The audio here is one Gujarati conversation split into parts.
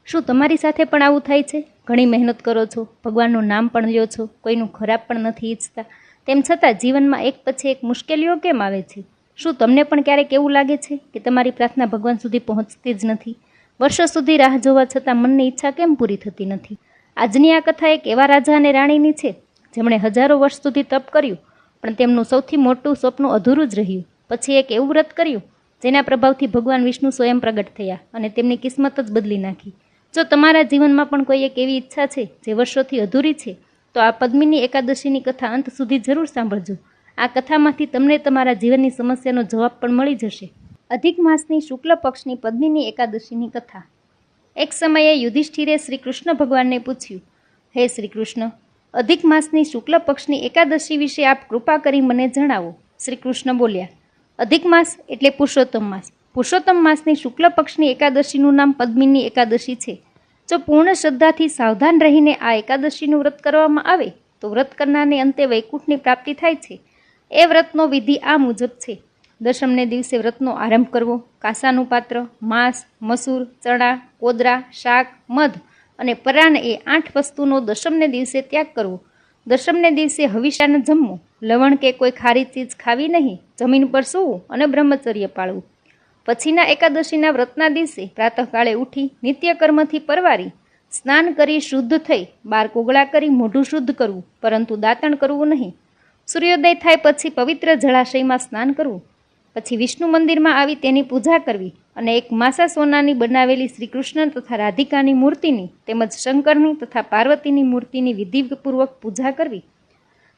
શું તમારી સાથે પણ આવું થાય છે? ઘણી મહેનત કરો છો, ભગવાનનું નામ પણ લ્યો છો, કોઈનું ખરાબ પણ નથી ઈચ્છતા, તેમ છતાં જીવનમાં એક પછી એક મુશ્કેલીઓ કેમ આવે છે? શું તમને પણ ક્યારેક એવું લાગે છે કે તમારી પ્રાર્થના ભગવાન સુધી પહોંચતી જ નથી? વર્ષો સુધી રાહ જોવા છતાં મનની ઈચ્છા કેમ પૂરી થતી નથી? આજની આ કથા એક એવા રાજા અને રાણીની છે જેમણે હજારો વર્ષ સુધી તપ કર્યું, પણ તેમનું સૌથી મોટું સપનું અધૂરું જ રહ્યું. પછી એક એવું વ્રત કર્યું જેના પ્રભાવથી ભગવાન વિષ્ણુ સ્વયં પ્રગટ થયા અને તેમની કિસ્મત જ બદલી નાખી. જો તમારા જીવનમાં પણ કોઈ એક એવી ઈચ્છા છે જે વર્ષોથી અધૂરી છે, તો આ પદ્મિની એકાદશીની કથા અંત સુધી જરૂર સાંભળજો. આ કથામાંથી તમને તમારા જીવનની સમસ્યાનો જવાબ પણ મળી જશે. અધિક માસની શુક્લ પક્ષની પદ્મિની એકાદશીની કથા. એક સમયે યુધિષ્ઠિરે શ્રી કૃષ્ણ ભગવાનને પૂછ્યું, હે શ્રી કૃષ્ણ, અધિક માસની શુક્લ પક્ષની એકાદશી વિશે આપ કૃપા કરી મને જણાવો. શ્રી કૃષ્ણ બોલ્યા, અધિક માસ એટલે પુરુષોત્તમ માસ. પુરુષોત્તમ માસની શુક્લ પક્ષની એકાદશીનું નામ પદ્મિની એકાદશી છે. જો પૂર્ણ શ્રદ્ધાથી સાવધાન રહીને આ એકાદશીનું વ્રત કરવામાં આવે તો વ્રત કરનારને અંતે વૈકુંઠની પ્રાપ્તિ થાય છે. એ વ્રતનો વિધિ આ મુજબ છે. દશમને દિવસે વ્રતનો આરંભ કરવો. કાંસાનું પાત્ર, માંસ, મસૂર, ચણા, કોદરા, શાક, મધ અને પરાણ એ 8 વસ્તુનો દશમને દિવસે ત્યાગ કરવો. દશમને દિવસે હવિષ્યાન જમવું. લવણ કે કોઈ ખારી ચીજ ખાવી નહીં. જમીન પર સૂવું અને બ્રહ્મચર્ય પાળવું. પછીના એકાદશીના વ્રતના દિવસે પ્રાતઃકાળે ઉઠી નિત્યકર્મથી પરવારી સ્નાન કરી શુદ્ધ થઈ 12 કોગળા કરી મોઢું શુદ્ધ કરવું, પરંતુ દાંતણ કરવું નહીં. સૂર્યોદય થાય પછી પવિત્ર જળાશયમાં સ્નાન કરવું. પછી વિષ્ણુ મંદિરમાં આવી તેની પૂજા કરવી અને એક માસા સોનાની બનાવેલી શ્રી કૃષ્ણ તથા રાધિકાની મૂર્તિની તેમજ શંકરની તથા પાર્વતીની મૂર્તિની વિધિપૂર્વક પૂજા કરવી.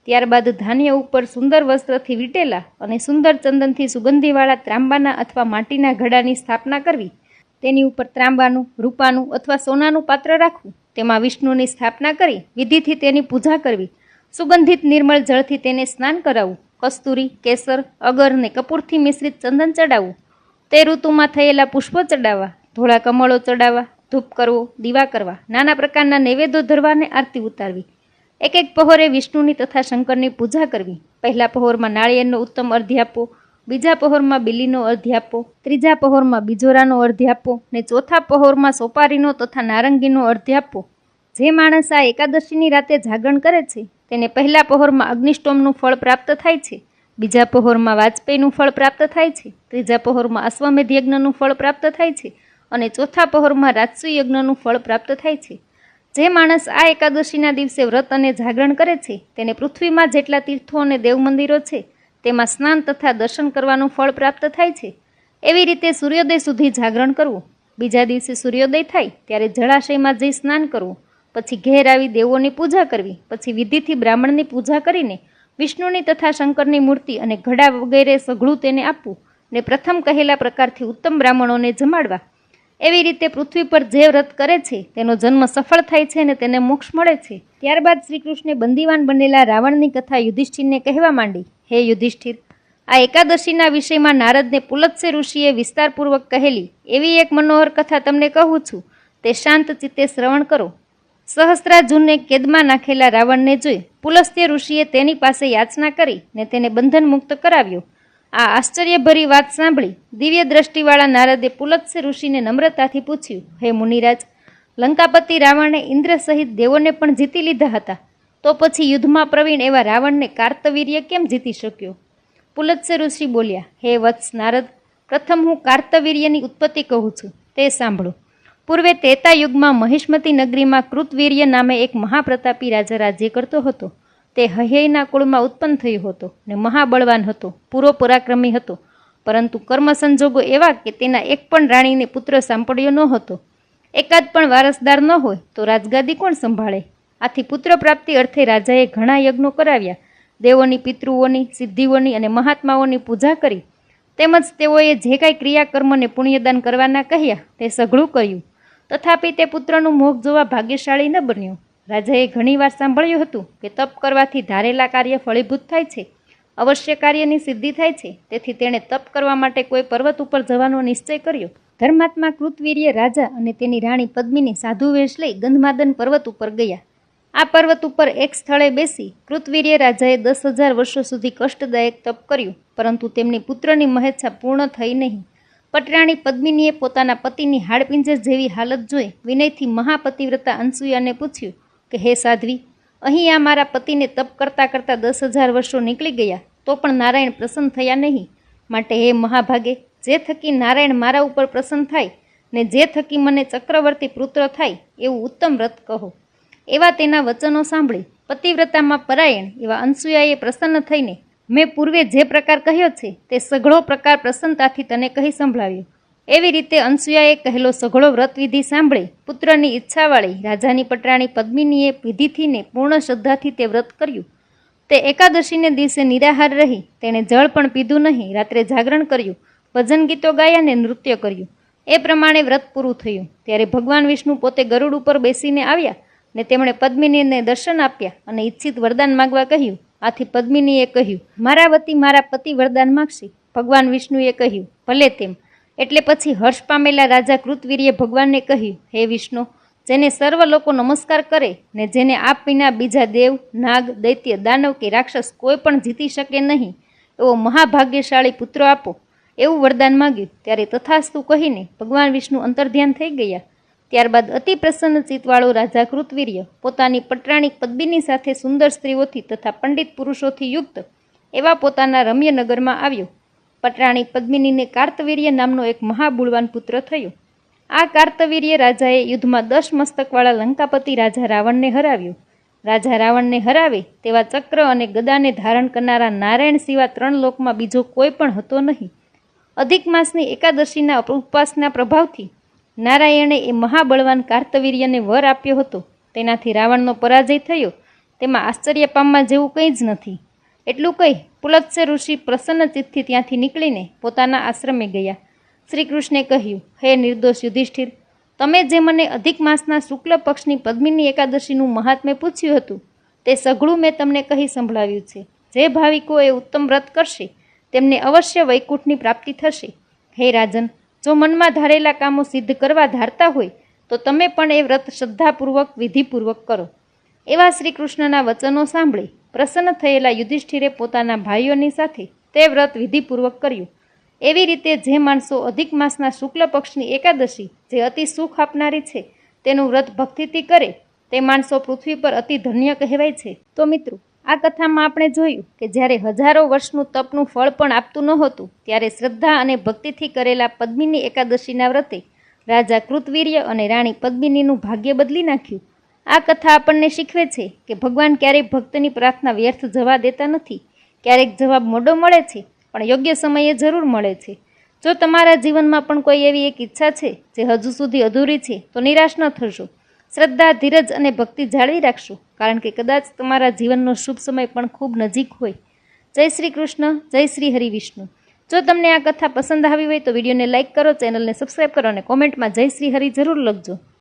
ત્યારબાદ ધાન્ય ઉપર સુંદર વસ્ત્રથી વીટેલા અને સુંદર ચંદનથી સુગંધીવાળા ત્રાંબાના અથવા માટીના ઘડાની સ્થાપના કરવી. તેની ઉપર ત્રાંબાનું, રૂપાનું અથવા સોનાનું પાત્ર રાખવું. તેમાં વિષ્ણુની સ્થાપના કરી વિધિથી તેની પૂજા કરવી. સુગંધિત નિર્મળ જળથી તેને સ્નાન કરાવવું. કસ્તુરી, કેસર, અગર ને કપૂરથી મિશ્રિત ચંદન ચડાવવું. તે ઋતુમાં થયેલા પુષ્પો ચડાવવા, ધોળા કમળો ચડાવવા, ધૂપ કરવો, દીવા કરવા, નાના પ્રકારના નૈવેદ્યો ધરવાને આરતી ઉતારવી. એક એક પહોરે વિષ્ણુની તથા શંકરની પૂજા કરવી. પહેલા પહોરમાં નાળિયેરનો ઉત્તમ અર્ધ્ય આપવો, બીજા પહોરમાં બિલીનો અર્ધ્ય આપવો, ત્રીજા પહોરમાં બીજોરાનો અર્ધ્ય આપવો ને ચોથા પહોરમાં સોપારીનો તથા નારંગીનો અર્ધ્ય આપવો. જે માણસ આ એકાદશીની રાતે જાગરણ કરે છે તેને પહેલા પહોરમાં અગ્નિષ્ટોમનું ફળ પ્રાપ્ત થાય છે, બીજા પહોરમાં વાજપેયીનું ફળ પ્રાપ્ત થાય છે, ત્રીજા પહોરમાં અશ્વમેધ યજ્ઞનું ફળ પ્રાપ્ત થાય છે અને ચોથા પહોરમાં રાજસુ યજ્ઞનું ફળ પ્રાપ્ત થાય છે. જે માણસ આ એકાદશીના દિવસે વ્રત અને જાગરણ કરે છે તેને પૃથ્વીમાં જેટલા તીર્થો અને દેવ મંદિરો છે તેમાં સ્નાન તથા દર્શન કરવાનું ફળ પ્રાપ્ત થાય છે. એવી રીતે સૂર્યોદય સુધી જાગરણ કરવું. બીજા દિવસે સૂર્યોદય થાય ત્યારે જળાશયમાં જઈ સ્નાન કરવું. પછી ઘેર આવી દેવોની પૂજા કરવી. પછી વિધિથી બ્રાહ્મણની પૂજા કરીને વિષ્ણુની તથા શંકરની મૂર્તિ અને ઘડા વગેરે સઘળું તેને આપવું ને પ્રથમ કહેલા પ્રકારથી ઉત્તમ બ્રાહ્મણોને જમાડવા. એવી રીતે પૃથ્વી પર જે વ્રત કરે છે તેનો જન્મ સફળ થાય છે અને તેને મોક્ષ મળે છે. ત્યારબાદ શ્રી કૃષ્ણે બંદીવાન બનેલા રાવણની કથા યુધિષ્ઠિરને કહેવા માંડી. હે યુધિષ્ઠિર, આ એકાદશીના વિષયમાં નારદને પુલત્સ્ય ઋષિએ વિસ્તારપૂર્વક કહેલી એવી એક મનોહર કથા તમને કહું છું. તે શાંત ચિત્તે શ્રવણ કરો. સહસ્ત્રાર્જુનને કેદમાં નાખેલા રાવણને જોઈ પુલસ્ત્ય ઋષિએ તેની પાસે યાચના કરી ને તેને બંધન મુક્ત કરાવ્યો. આ આશ્ચર્યભરી વાત સાંભળી દિવ્ય દ્રષ્ટિવાળા નારદે પુલત્સ્ય ઋષિને નમ્રતાથી પૂછ્યું, હે મુનિરાજ, લંકાપતિ રાવણે ઇન્દ્ર સહિત દેવોને પણ જીતી લીધા હતા, તો પછી યુદ્ધમાં પ્રવીણ એવા રાવણને કાર્તવીર્ય કેમ જીતી શક્યો? પુલત્સ્ય ઋષિ બોલ્યા, હે વત્સ નારદ, પ્રથમ હું કાર્તવીર્યની ઉત્પત્તિ કહું છું, તે સાંભળો. પૂર્વે ત્રેતા યુગમાં મહિષ્મતી નગરીમાં કૃતવીર્ય નામે એક મહાપ્રતાપી રાજા રાજ્ય કરતો હતો. તે હય્યયના કુળમાં ઉત્પન્ન થયો હતો ને મહાબળવાન હતો, પૂરો પરાક્રમી હતો. પરંતુ કર્મ સંજોગો એવા કે તેના એક પણ રાણીને પુત્ર સાંપડ્યો ન હતો. એકાદ પણ વારસદાર ન હોય તો રાજગાદી કોણ સંભાળે? આથી પુત્ર પ્રાપ્તિ અર્થે રાજાએ ઘણા યજ્ઞો કરાવ્યા. દેવોની, પિતૃઓની, સિદ્ધિઓની અને મહાત્માઓની પૂજા કરી. તેમજ તેઓએ જે કાંઈ ક્રિયાકર્મ અને પુણ્યદાન કરવાના કહ્યા તે સઘળું કર્યું. તથાપિ તે પુત્રનું મોહ જોવા ભાગ્યશાળી ન બન્યો. રાજાએ ઘણીવાર સાંભળ્યું હતું કે તપ કરવાથી ધારેલા કાર્ય ફળીભૂત થાય છે, અવશ્ય કાર્યની સિદ્ધિ થાય છે. તેથી તેણે તપ કરવા માટે કોઈ પર્વત ઉપર જવાનો નિશ્ચય કર્યો. ધર્માત્મા કૃતવીર્ય રાજા અને તેની રાણી પદ્મિની સાધુ વેશ લઈ ગંધમાદન પર્વત ઉપર ગયા. આ પર્વત ઉપર એક સ્થળે બેસી કૃતવીર્ય રાજાએ 10,000 વર્ષો સુધી કષ્ટદાયક તપ કર્યું, પરંતુ તેમની પુત્રની મહેચ્છા પૂર્ણ થઈ નહીં. પટરાણી પદ્મિનીએ પોતાના પતિની હાડપિંજર જેવી હાલત જોઈ વિનયથી મહાપતિવ્રતા અનસૂયાને પૂછ્યું કે હે સાધ્વી, અહીં આ મારા પતિને તપ કરતાં કરતાં 10,000 વર્ષો નીકળી ગયા તો પણ નારાયણ પ્રસન્ન થયા નહીં. માટે હે મહાભાગે, જે થકી નારાયણ મારા ઉપર પ્રસન્ન થાય ને જે થકી મને ચક્રવર્તી પુત્ર થાય એવું ઉત્તમ વ્રત કહો. એવા તેના વચનો સાંભળી પતિવ્રતામાં પરાયણ એવા અનસૂયાએ પ્રસન્ન થઈને મેં પૂર્વે જે પ્રકાર કહ્યો છે તે સઘળો પ્રકાર પ્રસન્નતાથી તને કહી સંભળાવ્યો. એવી રીતે અનસૂયાએ કહેલો સઘળો વ્રતવિધિ સાંભળી પુત્રની ઈચ્છાવાળી રાજાની પટરાણી પદ્મિનીએ વિધિથી ને પૂર્ણ શ્રદ્ધાથી તે વ્રત કર્યું. તે એકાદશીને દિવસે નિરાહાર રહી તેણે જળ પણ પીધું નહીં, રાત્રે જાગરણ કર્યું, ભજન ગીતો ગાયા ને નૃત્ય કર્યું. એ પ્રમાણે વ્રત પૂરું થયું ત્યારે ભગવાન વિષ્ણુ પોતે ગરુડ ઉપર બેસીને આવ્યા ને તેમણે પદ્મિનીને દર્શન આપ્યા અને ઈચ્છિત વરદાન માગવા કહ્યું. આથી પદ્મિનીએ કહ્યું, મારા વતી મારા પતિ વરદાન માગશે. ભગવાન વિષ્ણુએ કહ્યું, ભલે તેમ. એટલે પછી હર્ષ પામેલા રાજા કૃતવીર્યે ભગવાનને કહ્યું, હે વિષ્ણુ, જેને સર્વ લોકો નમસ્કાર કરે ને જેને આપ વિના બીજા દેવ, નાગ, દૈત્ય, દાનવ કે રાક્ષસ કોઈ પણ જીતી શકે નહીં એવો મહાભાગ્યશાળી પુત્ર આપો, એવું વરદાન માગ્યું. ત્યારે તથાસ્તુ કહીને ભગવાન વિષ્ણુ અંતર્ધ્યાન થઈ ગયા. ત્યારબાદ અતિ પ્રસન્ન ચિત્તવાળો રાજા કૃતવીર્ય પોતાની પટરાણી પદ્મિની સાથે સુંદર સ્ત્રીઓથી તથા પંડિત પુરુષોથી યુક્ત એવા પોતાના રમ્ય નગરમાં આવ્યો. પટરાણી પદ્મિનીને કાર્તવીર્ય નામનો એક મહાબળવાન પુત્ર થયો. આ કાર્તવીર્ય રાજાએ યુદ્ધમાં 10 મસ્તકવાળા લંકાપતિ રાજા રાવણને હરાવ્યો. રાજા રાવણને હરાવે તેવા ચક્ર અને ગદાને ધારણ કરનારા નારાયણ સિવાય 3 લોકમાં બીજો કોઈ પણ હતો નહીં. અધિક માસની એકાદશીના ઉપવાસના પ્રભાવથી નારાયણે એ મહાબળવાન કાર્તવીર્યને વર આપ્યો હતો. તેનાથી રાવણનો પરાજય થયો. તેમાં આશ્ચર્ય પામવા જેવું કંઈ જ નથી. એટલું કહી પુલત્સ્ય ઋષિ પ્રસન્ન ચિત્તથી ત્યાંથી નીકળીને પોતાના આશ્રમે ગયા. શ્રી કૃષ્ણે કહ્યું, હે નિર્દોષ યુધિષ્ઠિર, તમે જે મને અધિક માસના શુક્લ પક્ષની પદ્મિની એકાદશીનું મહાત્મ્ય પૂછ્યું હતું તે સઘળું મેં તમને કહી સંભળાવ્યું છે. જે ભાવિકો એ ઉત્તમ વ્રત કરશે તેમને અવશ્ય વૈકુંઠની પ્રાપ્તિ થશે. હે રાજન, જો મનમાં ધારેલા કામો સિદ્ધ કરવા ધારતા હોય તો તમે પણ એ વ્રત શ્રદ્ધાપૂર્વક વિધિપૂર્વક કરો. એવા શ્રી કૃષ્ણના વચનો સાંભળી પ્રસન્ન થયેલા યુધિષ્ઠિરે પોતાના ભાઈઓની સાથે તે વ્રત વિધિપૂર્વક કર્યું. એવી રીતે જે માણસો અધિક માસના શુક્લ પક્ષની એકાદશી જે અતિ સુખ આપનારી છે તેનું વ્રત ભક્તિથી કરે તે માણસો પૃથ્વી પર અતિ ધન્ય કહેવાય છે. તો મિત્રો, આ કથામાં આપણે જોયું કે જ્યારે હજારો વર્ષનું તપનું ફળ પણ આપતું નહોતું ત્યારે શ્રદ્ધા અને ભક્તિથી કરેલા પદ્મિની એકાદશીના વ્રતે રાજા કૃતવીર્ય અને રાણી પદ્મિનીનું ભાગ્ય બદલી નાખ્યું. આ કથા આપણને શીખવે છે કે ભગવાન ક્યારેય ભક્તની પ્રાર્થના વ્યર્થ જવા દેતા નથી. ક્યારેક જવાબ મોડો મળે છે પણ યોગ્ય સમયે જરૂર મળે છે. જો તમારા જીવનમાં પણ કોઈ એવી એક ઈચ્છા છે જે હજુ સુધી અધૂરી છે તો નિરાશ ન થશો. શ્રદ્ધા, ધીરજ અને ભક્તિ જાળવી રાખશો, કારણ કે કદાચ તમારા જીવનનો શુભ સમય પણ ખૂબ નજીક હોય. જય શ્રી કૃષ્ણ, જય શ્રી હરિ વિષ્ણુ. જો તમને આ કથા પસંદ આવી હોય તો વિડીયોને લાઇક કરો, ચેનલને સબસ્ક્રાઈબ કરો અને કોમેન્ટમાં જય શ્રી હરિ જરૂર લખજો.